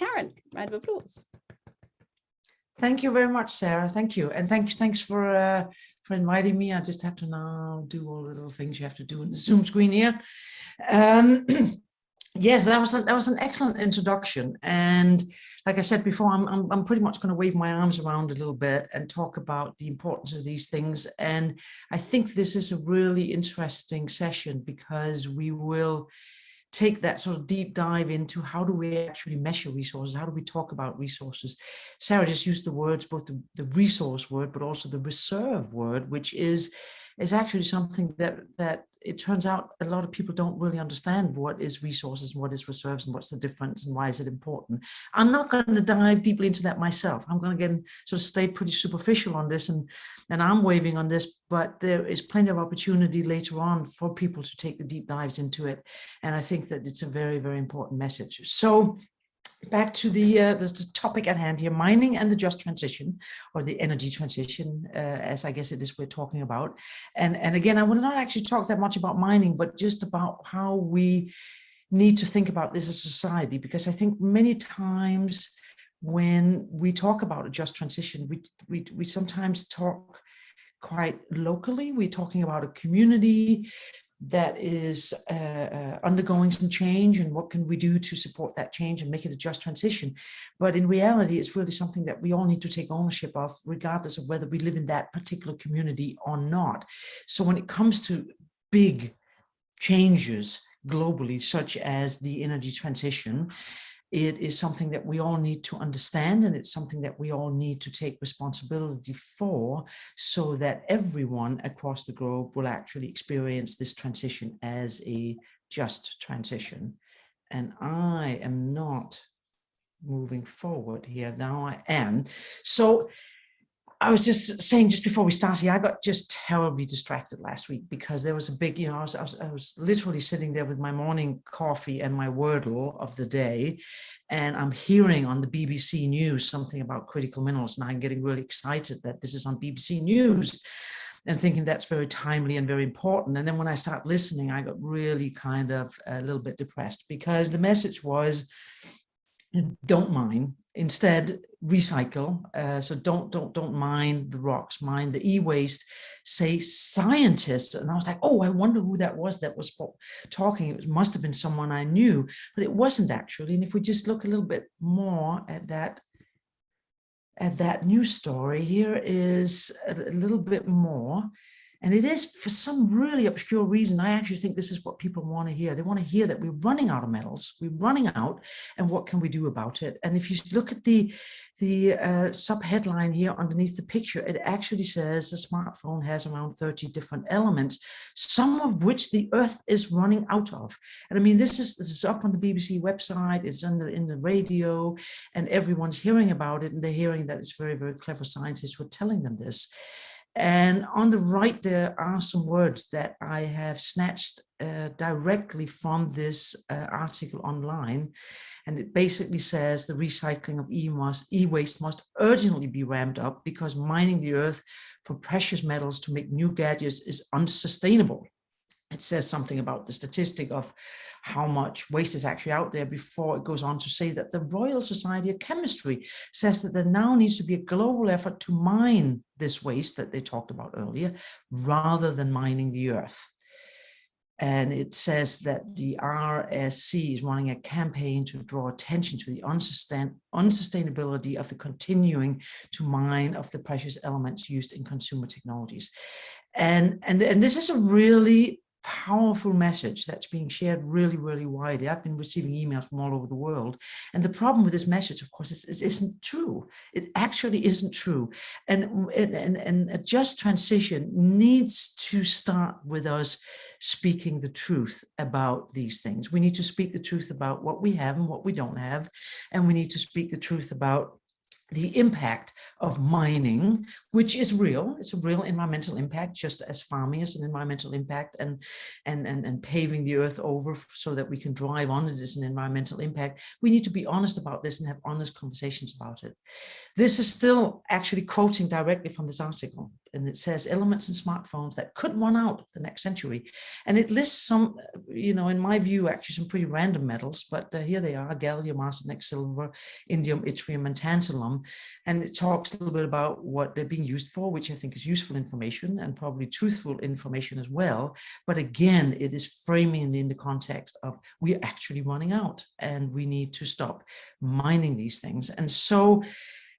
Karen, round of applause. Thank you very much, Sarah. Thank you. And thanks for inviting me. I just have to now do all the little things you have to do in the Zoom screen here. Yes, that was an excellent introduction. And like I said before, I'm pretty much going to wave my arms around a little bit and talk about the importance of these things. And I think this is a really interesting session because we will take that sort of deep dive into how do we actually measure resources, how do we talk about resources. Sarah just used the words, both the resource word, but also the reserve word, which is actually something that it turns out a lot of people don't really understand what is resources and what is reserves and what's the difference and why is it important. I'm not going to dive deeply into that myself. I'm going to again sort of stay pretty superficial on this and I'm waving on this, but there is plenty of opportunity later on for people to take the deep dives into it. And I think that it's a very, very important message. So back to the topic at hand here, mining and the just transition, or the energy transition, as I guess it is we're talking about. And again, I will not actually talk that much about mining, but just about how we need to think about this as a society, because I think many times when we talk about a just transition, we sometimes talk quite locally. We're talking about a community that is undergoing some change, and what can we do to support that change and make it a just transition. But in reality, it's really something that we all need to take ownership of, regardless of whether we live in that particular community or not. So when it comes to big changes globally, such as the energy transition, it is something that we all need to understand, and it's something that we all need to take responsibility for, so that everyone across the globe will actually experience this transition as a just transition. And I am not moving forward here. Now I am. So I was just saying, just before we started, I got just terribly distracted last week because there was a big, I was literally sitting there with my morning coffee and my Wordle of the day, and I'm hearing on the BBC News something about critical minerals, and I'm getting really excited that this is on BBC News and thinking that's very timely and very important. And then when I start listening, I got really kind of a little bit depressed, because the message was, don't mine, instead recycle. So don't mine the rocks, mine the e-waste, say scientists. And I was like, oh, I wonder who that was talking. It must have been someone I knew, but it wasn't actually. And if we just look a little bit more at that news story, here is a little bit more. And it is, for some really obscure reason, I actually think this is what people want to hear. They want to hear that we're running out of metals, we're running out, and what can we do about it? And if you look at the sub-headline here underneath the picture, it actually says the smartphone has around 30 different elements, some of which the Earth is running out of. And I mean, this is up on the BBC website, it's in the radio, and everyone's hearing about it, and they're hearing that it's very, very clever scientists who are telling them this. And on the right, there are some words that I have snatched directly from this article online. And it basically says the recycling of e-waste must urgently be ramped up because mining the earth for precious metals to make new gadgets is unsustainable. It says something about the statistic of how much waste is actually out there before it goes on to say that the Royal Society of Chemistry says that there now needs to be a global effort to mine this waste that they talked about earlier, rather than mining the earth. And it says that the RSC is running a campaign to draw attention to the unsustainability of the continuing to mine of the precious elements used in consumer technologies. And this is a really powerful message that's being shared really, really widely. I've been receiving emails from all over the world. And the problem with this message, of course, is it isn't true. It actually isn't true. And a just transition needs to start with us speaking the truth about these things. We need to speak the truth about what we have and what we don't have. And we need to speak the truth about the impact of mining, which is real. It's a real environmental impact, just as farming is an environmental impact, and paving the earth over so that we can drive on it is an environmental impact. We need to be honest about this and have honest conversations about it. This is still actually quoting directly from this article. and it says elements in smartphones that could run out the next century. And it lists some, in my view, actually some pretty random metals, but here they are: gallium arsenide, silver, indium, yttrium, and tantalum. And it talks a little bit about what they're being used for, which I think is useful information and probably truthful information as well. But again, it is framing in the context of we're actually running out and we need to stop mining these things. And so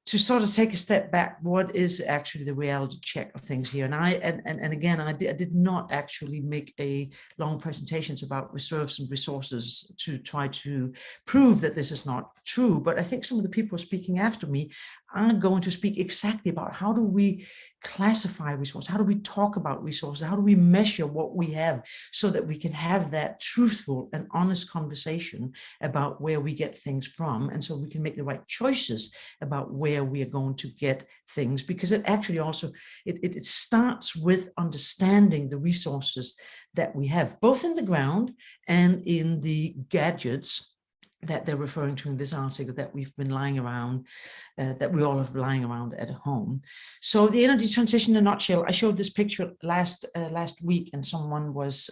to sort of take a step back, what is actually the reality check of things here? And again, I did not actually make a long presentations about reserves and resources to try to prove that this is not true. But I think some of the people speaking after me are going to speak exactly about how do we classify resources, how do we talk about resources, how do we measure what we have so that we can have that truthful and honest conversation about where we get things from, and so we can make the right choices about where we are going to get things, because it actually also it starts with understanding the resources that we have, both in the ground and in the gadgets that they're referring to in this article that we've been lying around, that we all have lying around at home. So the energy transition in a nutshell, I showed this picture last week, and someone was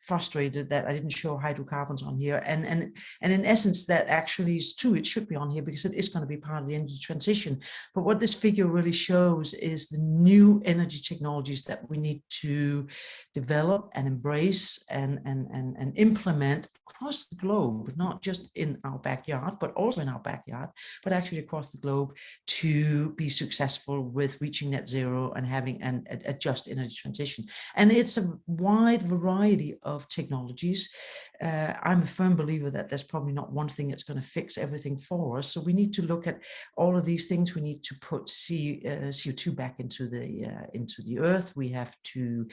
frustrated that I didn't show hydrocarbons on here. And in essence, that actually is true. It should be on here because it is going to be part of the energy transition. But what this figure really shows is the new energy technologies that we need to develop and embrace and implement across the globe, not just in our backyard, but also in our backyard, but actually across the globe, to be successful with reaching net zero and having a just energy transition. And it's a wide variety of technologies. I'm a firm believer that there's probably not one thing that's going to fix everything for us. So we need to look at all of these things. We need to put CO2 back into the earth. We have to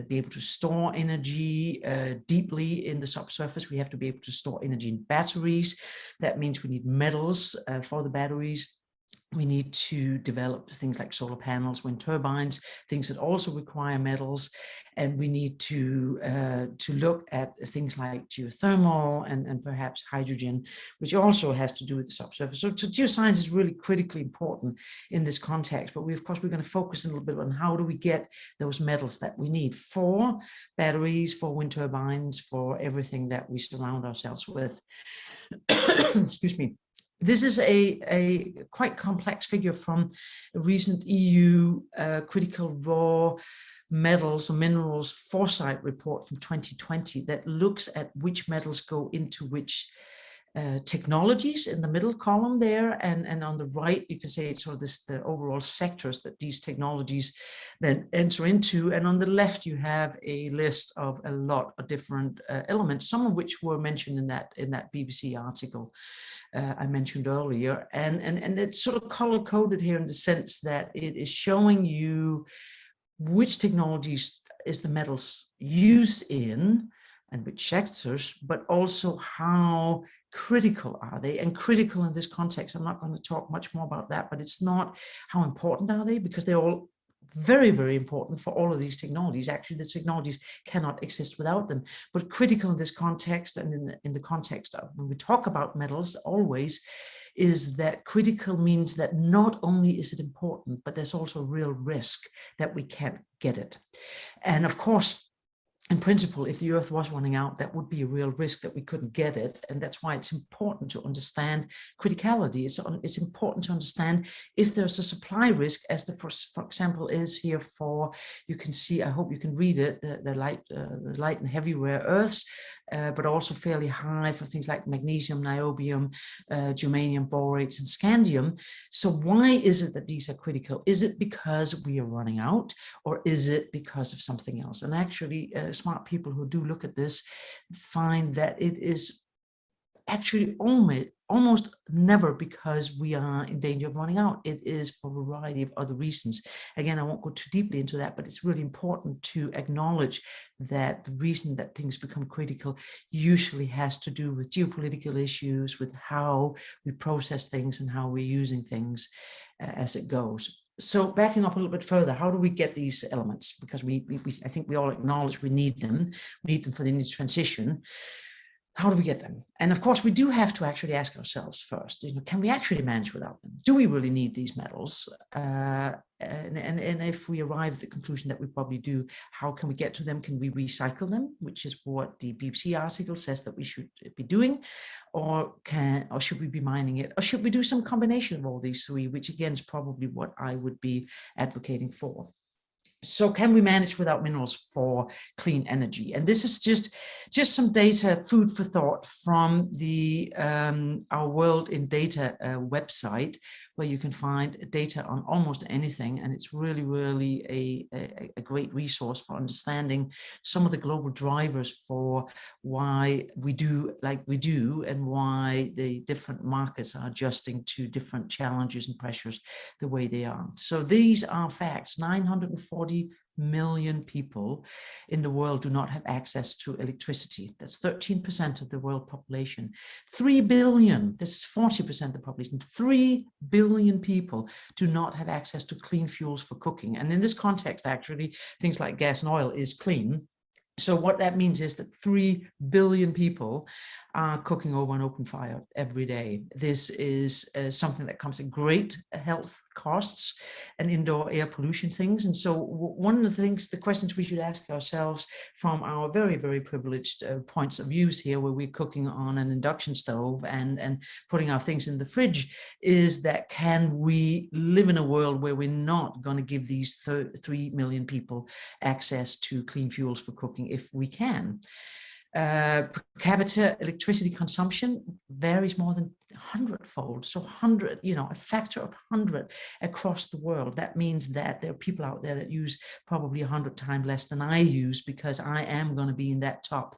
be able to store energy deeply in the subsurface. We have to be able to store energy in batteries. That means we need metals for the batteries. We need to develop things like solar panels, wind turbines, things that also require metals. And we need to look at things like geothermal and perhaps hydrogen, which also has to do with the subsurface. So geoscience is really critically important in this context. But of course, we're going to focus a little bit on how do we get those metals that we need for batteries, for wind turbines, for everything that we surround ourselves with. Excuse me. This is a quite complex figure from a recent EU critical raw metals or minerals foresight report from 2020 that looks at which metals go into which technologies in the middle column there, and on the right you can say it's sort of the overall sectors that these technologies then enter into, and on the left you have a list of a lot of different elements, some of which were mentioned in that BBC article I mentioned earlier, and it's sort of color coded here in the sense that it is showing you which technologies is the metals used in and which sectors, but also how critical are they. And critical in this context, I'm not going to talk much more about that, but it's not how important are they, because they're all very, very important for all of these technologies. Actually, the technologies cannot exist without them. But critical in this context, and in the context of when we talk about metals always, is that critical means that not only is it important, but there's also a real risk that we can't get it. And of course, in principle, if the earth was running out, that would be a real risk that we couldn't get it. And that's why it's important to understand criticality. It's important to understand if there's a supply risk, as the for example is here for, you can see, I hope you can read it, the light and heavy rare earths, but also fairly high for things like magnesium, niobium, germanium, borates, and scandium. So why is it that these are critical? Is it because we are running out, or is it because of something else? And actually, smart people who do look at this find that it is actually almost never because we are in danger of running out. It is for a variety of other reasons. Again, I won't go too deeply into that, but it's really important to acknowledge that the reason that things become critical usually has to do with geopolitical issues, with how we process things and how we're using things as it goes. So backing up a little bit further, how do we get these elements? Because I think we all acknowledge we need them. We need them for the energy transition. how do we get them? And of course, we do have to actually ask ourselves first, can we actually manage without them? Do we really need these metals? And if we arrive at the conclusion that we probably do, how can we get to them? Can we recycle them, which is what the BBC article says that we should be doing, or should we be mining it, or should we do some combination of all these three, which again is probably what I would be advocating for. So can we manage without minerals for clean energy? And this is just some data, food for thought from the Our World in Data website, where you can find data on almost anything. And it's really, really a great resource for understanding some of the global drivers for why we do like we do, and why the different markets are adjusting to different challenges and pressures the way they are. So these are facts. 940 million people in the world do not have access to electricity. That's 13% of the world population. 3 billion, this is 40% of the population, 3 billion people do not have access to clean fuels for cooking. And in this context, actually, things like gas and oil is clean. So what that means is that 3 billion people are cooking over an open fire every day. This is something that comes at great health costs and indoor air pollution things. And so one of the questions we should ask ourselves from our very, very privileged points of views here, where we're cooking on an induction stove and putting our things in the fridge, is that can we live in a world where we're not going to give these 3 million people access to clean fuels for cooking if we can? Per capita electricity consumption varies more than 100-fold. So 100, a factor of 100 across the world. That means that there are people out there that use probably 100 times less than I use, because I am going to be in that top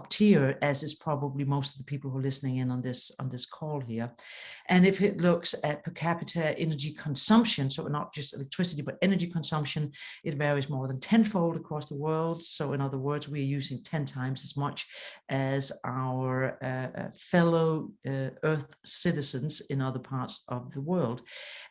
tier, as is probably most of the people who are listening in on this call here. And if it looks at per capita energy consumption, so not just electricity, but energy consumption, it varies more than 10-fold across the world. So in other words, we're using 10 times as much as our fellow Earth citizens in other parts of the world.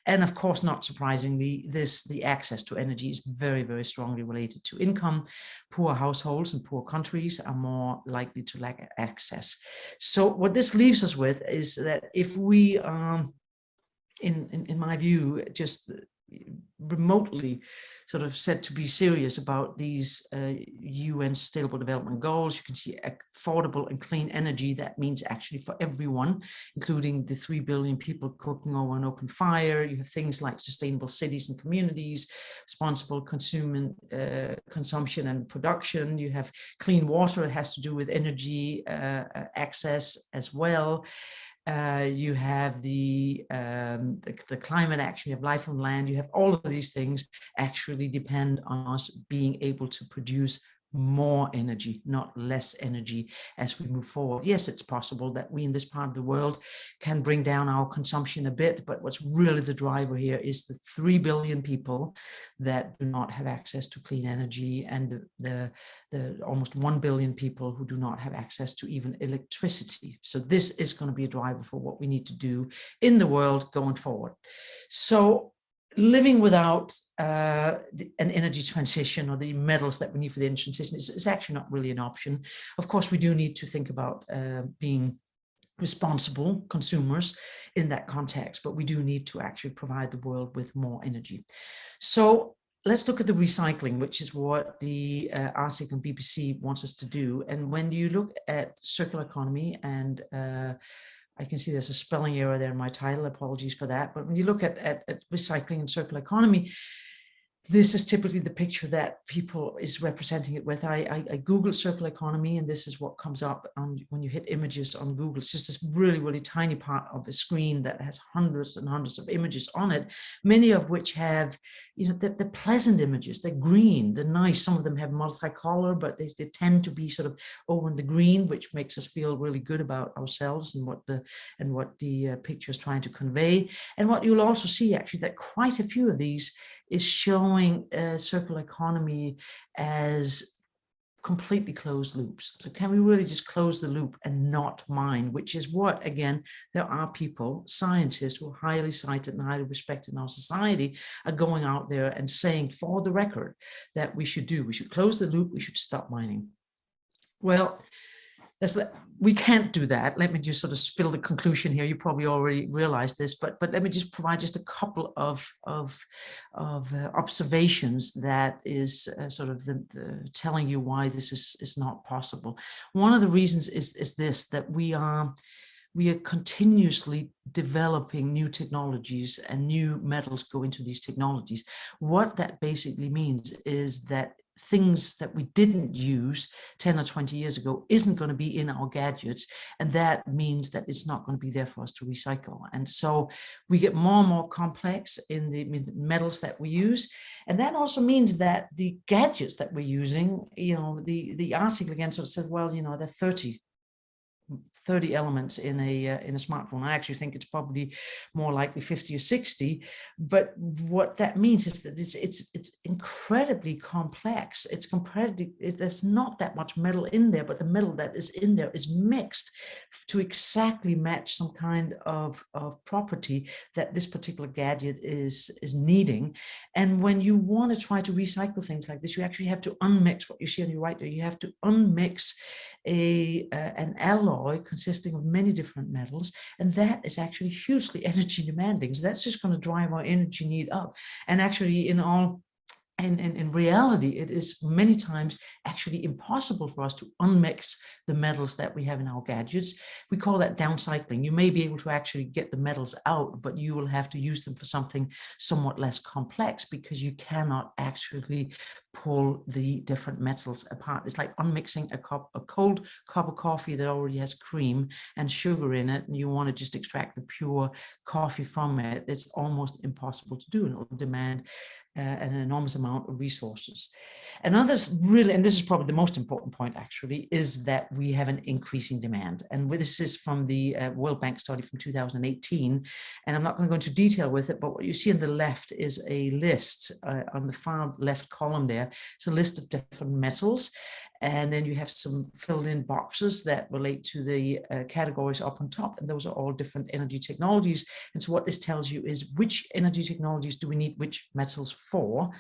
And of course, not surprisingly, the access to energy is very, very strongly related to income. Poor households and poor countries are more likely to lack access. So what this leaves us with is that if we are, in my view, just remotely sort of said to be serious about these UN Sustainable Development Goals, you can see affordable and clean energy. That means actually for everyone, including the 3 billion people cooking over an open fire. You have things like sustainable cities and communities, responsible consumption and production. You have clean water. It has to do with energy access as well. You have the climate action, you have life on land, you have all of these things actually depend on us being able to produce more energy, not less energy, as we move forward. Yes, it's possible that we in this part of the world can bring down our consumption a bit, but what's really the driver here is the 3 billion people that do not have access to clean energy, and the almost 1 billion people who do not have access to even electricity. So this is going to be a driver for what we need to do in the world going forward. So living without an energy transition, or the metals that we need for the energy transition, is actually not really an option. Of course, we do need to think about being responsible consumers in that context, but we do need to actually provide the world with more energy. So let's look at the recycling, which is what the article on BBC wants us to do. And when you look at circular economy, and I can see there's a spelling error there in my title, apologies for that. But when you look at recycling and circular economy, this is typically the picture that people is representing it with. I Googled circular economy, and this is what comes up when you hit images on Google. It's just this really, really tiny part of a screen that has hundreds and hundreds of images on it, many of which have, the pleasant images. They're green, they're nice. Some of them have multicolor, but they tend to be sort of over in the green, which makes us feel really good about ourselves and what the picture is trying to convey. And what you'll also see, actually, that quite a few of these is showing circular economy as completely closed loops. So can we really just close the loop and not mine? Which is what, again, there are people, scientists who are highly cited and highly respected in our society, are going out there and saying, for the record, that we should do. We should close the loop. We should stop mining. Well, we can't do that. Let me just sort of spill the conclusion here. You probably already realized this, but let me just provide just a couple of observations that is sort of telling you why this is not possible. One of the reasons is this, that we are continuously developing new technologies, and new metals go into these technologies. What that basically means is that things that we didn't use 10 or 20 years ago isn't going to be in our gadgets, and that means that it's not going to be there for us to recycle. And so we get more and more complex in the metals that we use, and that also means that the gadgets that we're using, the article again sort of said, well, there are 30 elements in a smartphone. I actually think it's probably more likely 50 or 60. But what that means is that it's incredibly complex. There's not that much metal in there, but the metal that is in there is mixed to exactly match some kind of property that this particular gadget is needing. And when you want to try to recycle things like this, you actually have to unmix what you see on your right there. You have to unmix an alloy consisting of many different metals, and that is actually hugely energy demanding. So that's just going to drive our energy need up. And actually in reality, it is many times actually impossible for us to unmix the metals that we have in our gadgets. We call that downcycling. You may be able to actually get the metals out, but you will have to use them for something somewhat less complex, because you cannot actually pull the different metals apart. It's like unmixing a cold cup of coffee that already has cream and sugar in it, and you want to just extract the pure coffee from it. It's almost impossible to do, and it will demand an enormous amount of resources. And this is probably the most important point actually, is that we have an increasing demand. And this is from the World Bank study from 2018. And I'm not going to go into detail with it, but what you see on the left is a list on the far left column there. It's a list of different metals. And then you have some filled in boxes that relate to the categories up on top. And those are all different energy technologies. And so what this tells you is which energy technologies do we need which metals for.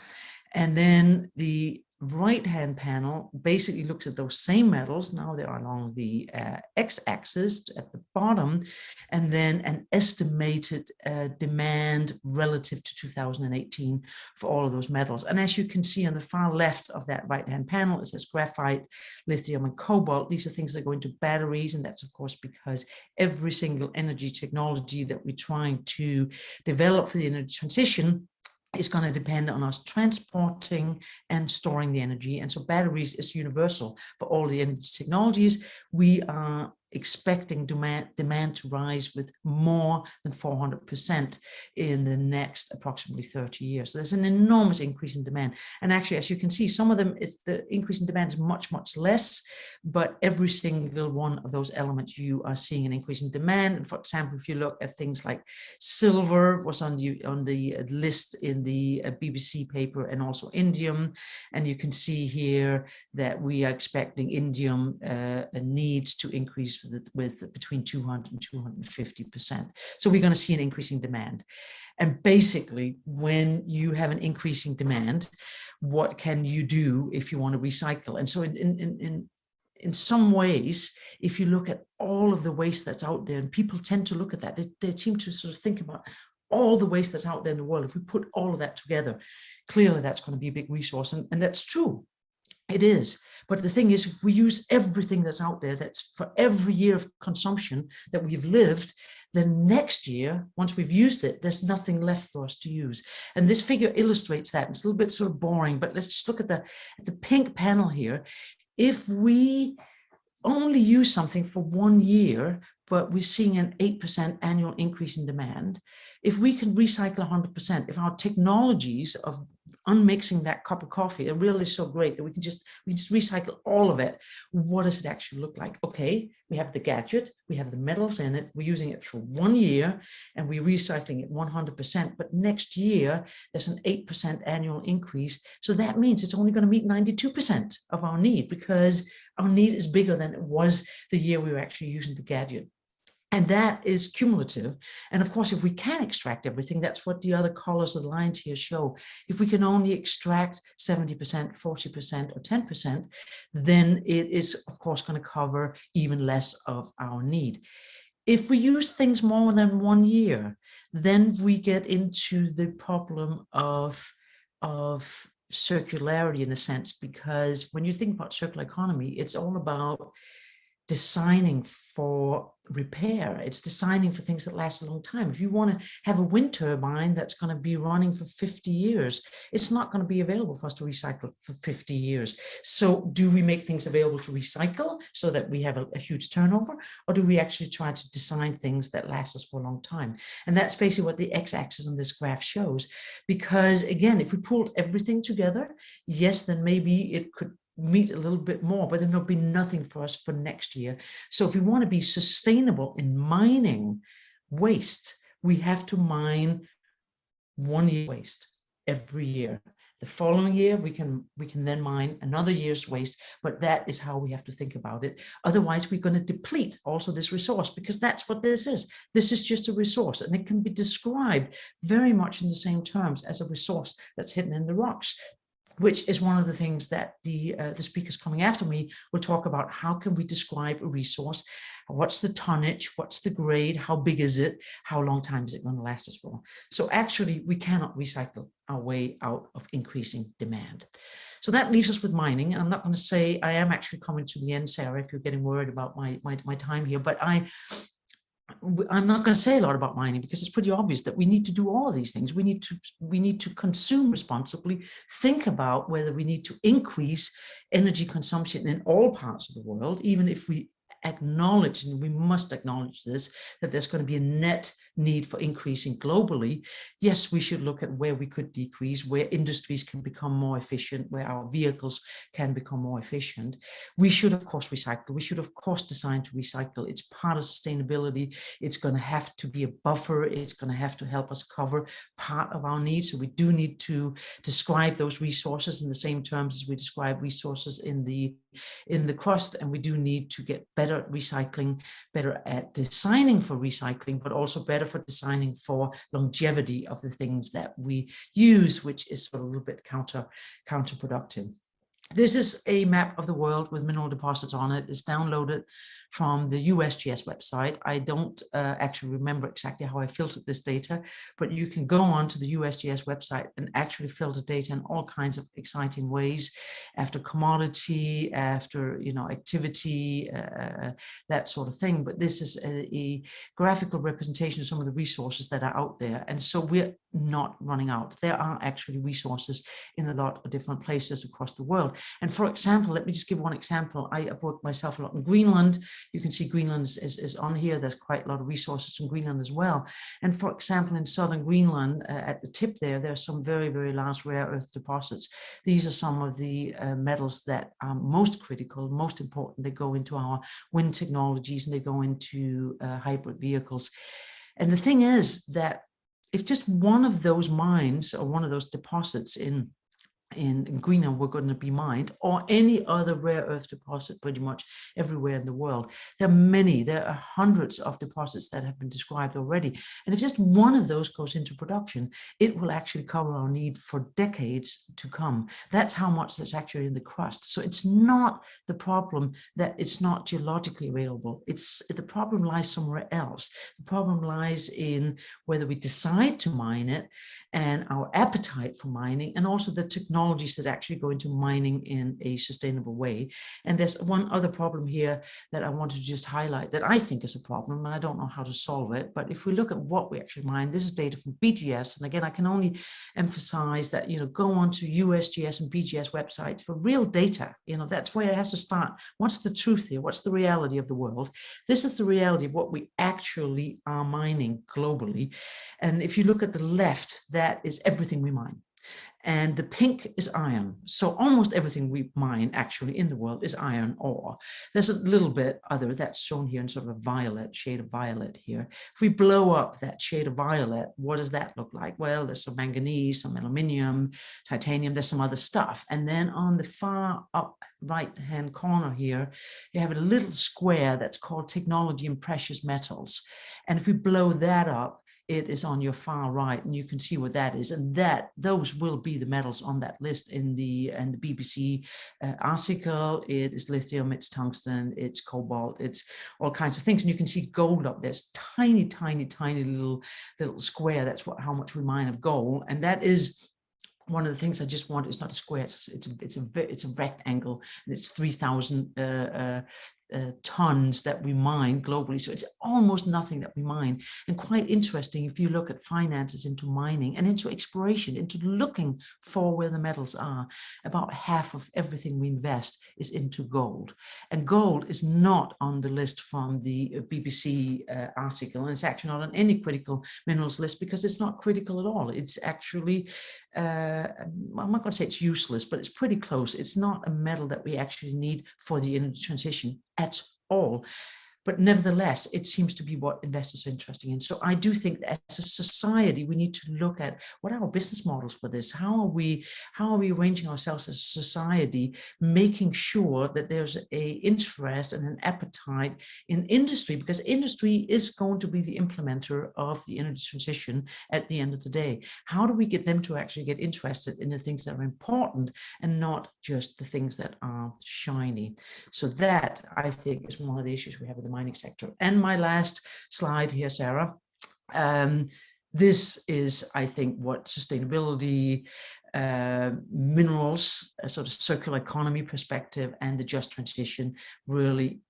And then the right-hand panel basically looks at those same metals. Now they are along the x-axis at the bottom, and then an estimated demand relative to 2018 for all of those metals. And as you can see on the far left of that right-hand panel, it says graphite, lithium, and cobalt. These are things that go into batteries, and that's of course because every single energy technology that we're trying to develop for the energy transition is going to depend on us transporting and storing the energy. And so batteries is universal for all the energy technologies. We are expecting demand to rise with more than 400% in the next approximately 30 years. So there's an enormous increase in demand. And actually, as you can see, some of them, the increase in demand is much, much less, but every single one of those elements, you are seeing an increase in demand. And for example, if you look at things like silver was on the list in the BBC paper, and also indium. And you can see here that we are expecting indium needs to increase with between 200 and 250%. So we're going to see an increasing demand. And basically, when you have an increasing demand, what can you do if you want to recycle? And so in some ways, if you look at all of the waste that's out there, and people tend to look at that, they seem to sort of think about all the waste that's out there in the world. If we put all of that together, clearly that's going to be a big resource. And that's true. It is. But the thing is, if we use everything that's out there, that's for every year of consumption that we've lived, then next year, once we've used it, there's nothing left for us to use. And this figure illustrates that. It's a little bit sort of boring, but let's just look at the pink panel here. If we only use something for 1 year, but we're seeing an 8% annual increase in demand, if we can recycle 100%, if our technologies of unmixing that cup of coffee are really so great that we just recycle all of it, what does it actually look like? Okay, we have the gadget, we have the metals in it, we're using it for 1 year, and we're recycling it 100%. But next year, there's an 8% annual increase. So that means it's only going to meet 92% of our need, because our need is bigger than it was the year we were actually using the gadget. And that is cumulative. And of course, if we can extract everything, that's what the other colors of the lines here show. If we can only extract 70%, 40%, or 10%, then it is, of course, going to cover even less of our need. If we use things more than 1 year, then we get into the problem of circularity in a sense, because when you think about circular economy, it's all about designing for repair. It's designing for things that last a long time. If you want to have a wind turbine that's going to be running for 50 years, it's not going to be available for us to recycle for 50 years. So do we make things available to recycle so that we have a huge turnover, or do we actually try to design things that last us for a long time? And that's basically what the x-axis on this graph shows. Because again, if we pulled everything together, yes, then maybe it could meet a little bit more, but then there'll be nothing for us for next year. So if we want to be sustainable in mining waste, we have to mine 1 year waste every year. The following year, we can then mine another year's waste, but that is how we have to think about it. Otherwise, we're going to deplete also this resource, because that's what this is. This is just a resource, and it can be described very much in the same terms as a resource that's hidden in the rocks, which is one of the things that the speakers coming after me will talk about. How can we describe a resource? What's the tonnage? What's the grade? How big is it? How long time is it going to last us for? So actually, we cannot recycle our way out of increasing demand. So that leaves us with mining. And I'm not going to say, I am actually coming to the end, Sarah, if you're getting worried about my time here, but I'm not going to say a lot about mining, because it's pretty obvious that we need to do all of these things. We need to consume responsibly, think about whether we need to increase energy consumption in all parts of the world, even if we acknowledge, and we must acknowledge this, that there's going to be a net need for increasing globally. Yes, we should look at where we could decrease, where industries can become more efficient, where our vehicles can become more efficient. We should, of course, recycle. We should, of course, design to recycle. It's part of sustainability. It's going to have to be a buffer. It's going to have to help us cover part of our needs. So we do need to describe those resources in the same terms as we describe resources in the crust, and we do need to get better at recycling, better at designing for recycling, but also better for designing for longevity of the things that we use, which is sort of a little bit counterproductive. This is a map of the world with mineral deposits on it. It's downloaded from the USGS website. I don't actually remember exactly how I filtered this data, but you can go on to the USGS website and actually filter data in all kinds of exciting ways, after commodity, after activity, that sort of thing. But this is a graphical representation of some of the resources that are out there. And so we're not running out. There are actually resources in a lot of different places across the world. And for example, let me just give one example. I have worked myself a lot in Greenland. You can see Greenland is on here. There's quite a lot of resources in Greenland as well. And for example, in southern Greenland, at the tip there are some very, very large rare earth deposits. These are some of the metals that are most critical, most important. They go into our wind technologies, and they go into hybrid vehicles. And the thing is that if just one of those mines or one of those deposits in Greenland were going to be mined, or any other rare earth deposit pretty much everywhere in the world. There are hundreds of deposits that have been described already. And if just one of those goes into production, it will actually cover our need for decades to come. That's how much that's actually in the crust. So it's not the problem that it's not geologically available. The problem lies somewhere else. The problem lies in whether we decide to mine it, and our appetite for mining, and also the technologies that actually go into mining in a sustainable way. And there's one other problem here that I wanted to just highlight that I think is a problem, and I don't know how to solve it. But if we look at what we actually mine, this is data from BGS. And again, I can only emphasize that, go onto USGS and BGS website for real data. That's where it has to start. What's the truth here? What's the reality of the world? This is the reality of what we actually are mining globally. And if you look at the left, that is everything we mine. And the pink is iron. So almost everything we mine actually in the world is iron ore. There's a little bit other that's shown here in sort of a violet, shade of violet here. If we blow up that shade of violet, what does that look like? Well, there's some manganese, some aluminium, titanium, there's some other stuff. And then on the far up right-hand corner here, you have a little square that's called technology and precious metals. And if we blow that up, it is on your far right, and you can see what that is. And those will be the metals on that list in the BBC article. It is lithium, it's tungsten, it's cobalt, it's all kinds of things. And you can see gold up there. It's tiny, tiny, tiny little square. That's how much we mine of gold. And that is one of the things I just want. It's not a square, it's a rectangle, and it's 3,000 tons that we mine globally. So it's almost nothing that we mine. And quite interesting, if you look at finances into mining and into exploration, into looking for where the metals are, about half of everything we invest is into gold. And gold is not on the list from the BBC article, and it's actually not on any critical minerals list because it's not critical at all. It's actually, I'm not going to say it's useless, but it's pretty close. It's not a metal that we actually need for the energy transition at all. But nevertheless, it seems to be what investors are interested in. So I do think that as a society, we need to look at what are our business models for this? How are we arranging ourselves as a society, making sure that there's an interest and an appetite in industry, because industry is going to be the implementer of the energy transition at the end of the day. How do we get them to actually get interested in the things that are important and not just the things that are shiny? So that, I think, is one of the issues we have with the mining sector. And my last slide here, Sarah. This is, I think, what sustainability, minerals, a sort of circular economy perspective, and the just transition really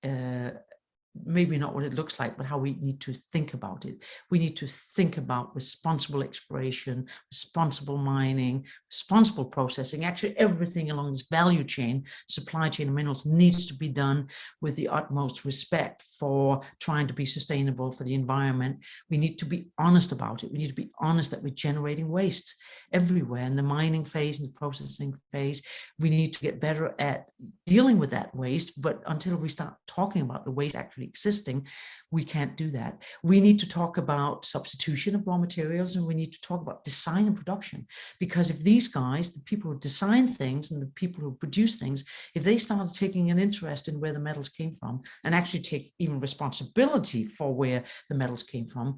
maybe not what it looks like, but how we need to think about it. We need to think about responsible exploration, responsible mining, responsible processing. Actually, everything along this value chain, supply chain of minerals, needs to be done with the utmost respect for trying to be sustainable for the environment. We need to be honest about it. We need to be honest that we're generating waste everywhere in the mining phase and the processing phase. We need to get better at dealing with that waste, but until we start talking about the waste actually existing, we can't do that. We need to talk about substitution of raw materials, and we need to talk about design and production, because if these guys, the people who design things and the people who produce things, if they started taking an interest in where the metals came from and actually take even responsibility for where the metals came from,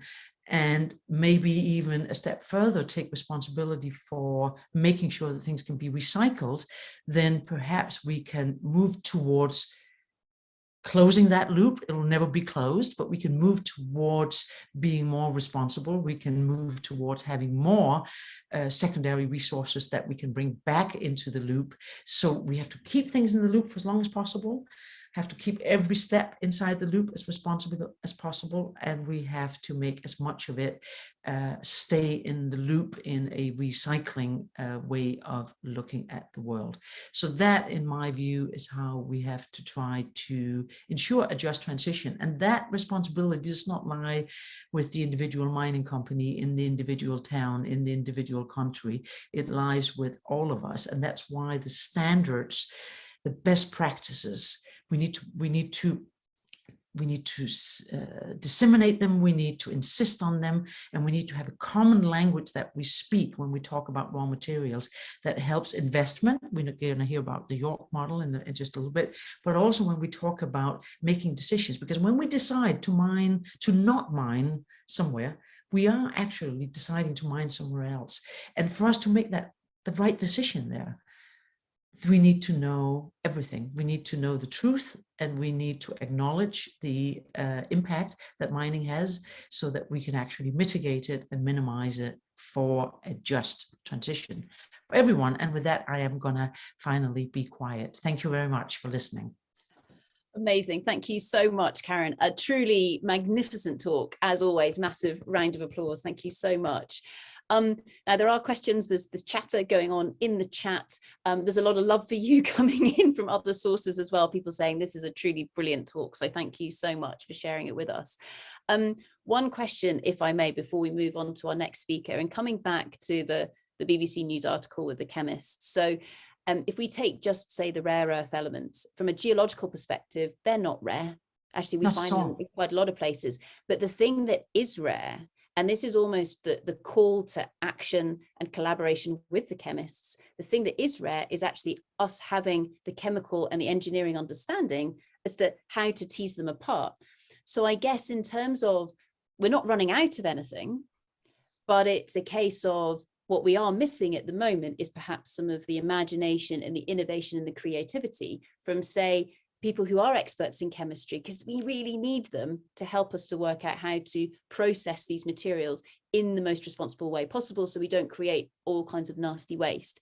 and maybe even a step further, take responsibility for making sure that things can be recycled, then perhaps we can move towards closing that loop. It'll never be closed, but we can move towards being more responsible. We can move towards having more secondary resources that we can bring back into the loop. So we have to keep things in the loop for as long as possible, have to keep every step inside the loop as responsible as possible, and we have to make as much of it stay in the loop in a recycling way of looking at the world. So that, in my view, is how we have to try to ensure a just transition. And that responsibility does not lie with the individual mining company in the individual town, in the individual country. It lies with all of us. And that's why the standards, the best practices, we need to disseminate them, we need to insist on them, and we need to have a common language that we speak when we talk about raw materials that helps investment. We're going to hear about the York model in just a little bit, but also when we talk about making decisions, because when we decide to not mine somewhere, we are actually deciding to mine somewhere else. And for us to make that the right decision there, we need to know everything. We need to know the truth, and we need to acknowledge the impact that mining has so that we can actually mitigate it and minimize it for a just transition for everyone. And with that, I am going to finally be quiet. Thank you very much for listening. Amazing. Thank you so much, Karen. A truly magnificent talk, as always. Massive round of applause. Thank you so much. Now there are questions, there's chatter going on in the chat. There's a lot of love for you coming in from other sources as well, people saying this is a truly brilliant talk, so thank you so much for sharing it with us. One question, if I may, before we move on to our next speaker, and coming back to the the BBC News article with the chemists. So if we take just, say, the rare earth elements, from a geological perspective, they're not rare. Actually, we find them in quite a lot of places. But the thing that is rare, and this is almost the call to action and collaboration with the chemists, the thing that is rare is actually us having the chemical and the engineering understanding as to how to tease them apart. So I guess in terms of, we're not running out of anything, but it's a case of what we are missing at the moment is perhaps some of the imagination and the innovation and the creativity from, say, people who are experts in chemistry, because we really need them to help us to work out how to process these materials in the most responsible way possible, so we don't create all kinds of nasty waste.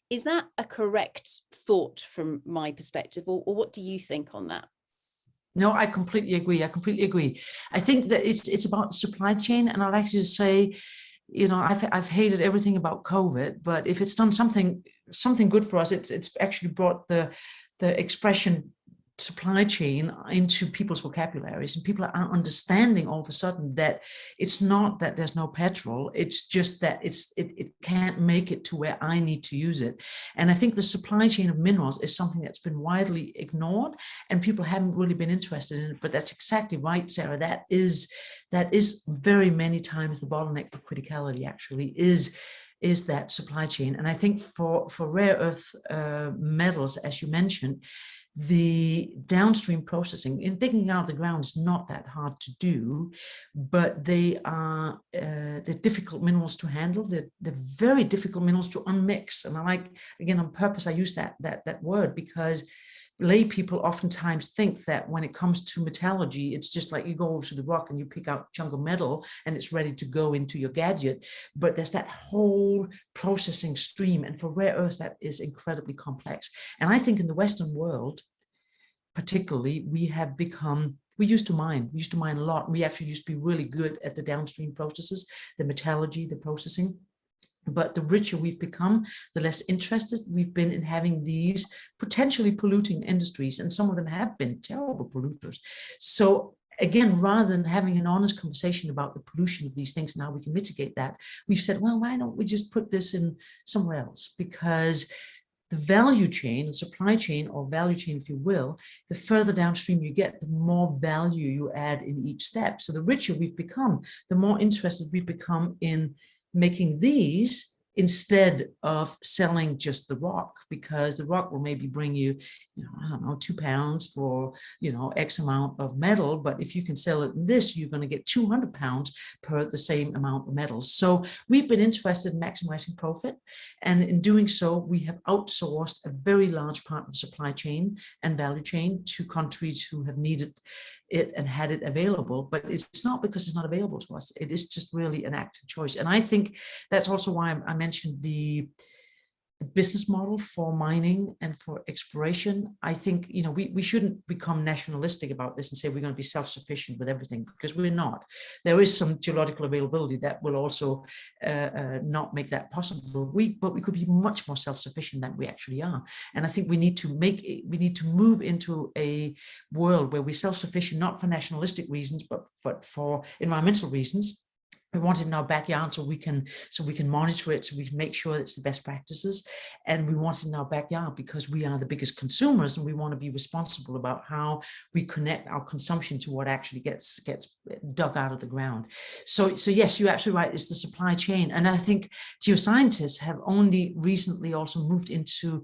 Is that a correct thought from my perspective, or what do you think on that? No, I completely agree. I think that it's about the supply chain, and I'll actually say, you know, I've hated everything about COVID, but if it's done something good for us, it's actually brought the expression supply chain into people's vocabularies, and people are understanding all of a sudden that it's not that there's no petrol, it's just that it can't make it to where I need to use it. And I think the supply chain of minerals is something that's been widely ignored, and people haven't really been interested in it. But that's exactly right, Sarah. That is very many times the bottleneck for criticality actually is that supply chain. And I think for rare earth metals, as you mentioned, the downstream processing in digging out of the ground is not that hard to do, but they're difficult minerals to handle. They're very difficult minerals to unmix. And I like, again, on purpose, I use that word, because lay people oftentimes think that when it comes to metallurgy, it's just like you go over to the rock and you pick out a chunk of metal and it's ready to go into your gadget. But there's that whole processing stream. And for rare earths, that is incredibly complex. And I think in the Western world, particularly, we used to mine a lot. We actually used to be really good at the downstream processes, the metallurgy, the processing. But the richer we've become, the less interested we've been in having these potentially polluting industries. And some of them have been terrible polluters. So again, rather than having an honest conversation about the pollution of these things and how we can mitigate that, we've said, well, why don't we just put this in somewhere else? Because the value chain, the supply chain, or value chain, if you will, the further downstream you get, the more value you add in each step. So the richer we've become, the more interested we've become in making these instead of selling just the rock, because the rock will maybe bring you, I don't know, 2 pounds for, X amount of metal. But if you can sell it in this, you're going to get 200 pounds per the same amount of metal. So we've been interested in maximizing profit. And in doing so, we have outsourced a very large part of the supply chain and value chain to countries who have needed it and had it available. But it's not because it's not available to us. It is just really an active choice. And I think that's also why I mentioned the business model for mining and for exploration. I think, we shouldn't become nationalistic about this and say we're going to be self-sufficient with everything, because we're not. There is some geological availability that will also not make that possible. But we could be much more self-sufficient than we actually are. And I think we need to move into a world where we're self-sufficient, not for nationalistic reasons, but for environmental reasons. We want it in our backyard so we can monitor it, so we can make sure it's the best practices. And we want it in our backyard because we are the biggest consumers, and we want to be responsible about how we connect our consumption to what actually gets dug out of the ground. So yes, you're absolutely right. It's the supply chain. And I think geoscientists have only recently also moved into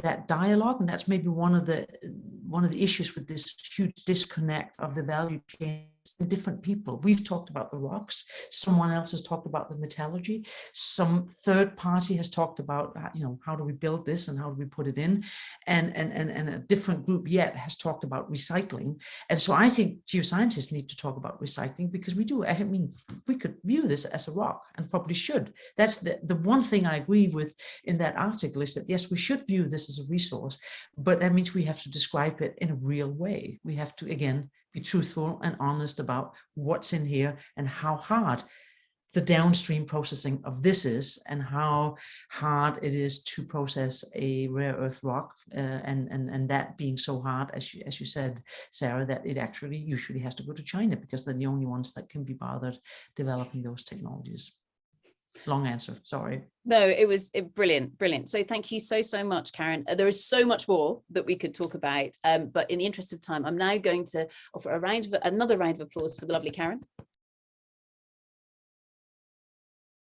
that dialogue, and that's maybe one of the issues with this huge disconnect of the value chain. Different people. We've talked about the rocks. Someone else has talked about the metallurgy. Some third party has talked about, how do we build this and how do we put it in? And a different group yet has talked about recycling. And so I think geoscientists need to talk about recycling, because we do. I mean, we could view this as a rock, and probably should. That's the one thing I agree with in that article, is that yes, we should view this as a resource, but that means we have to describe it in a real way. We have to, again, be truthful and honest about what's in here and how hard the downstream processing of this is, and how hard it is to process a rare earth rock, and that being so hard, as you said, Sarah, that it actually usually has to go to China, because they're the only ones that can be bothered developing those technologies. long answer, sorry. No, it was brilliant, brilliant. So thank you so much, Karen. There is so much more that we could talk about, but in the interest of time, I'm now going to offer another round of applause for the lovely Karen.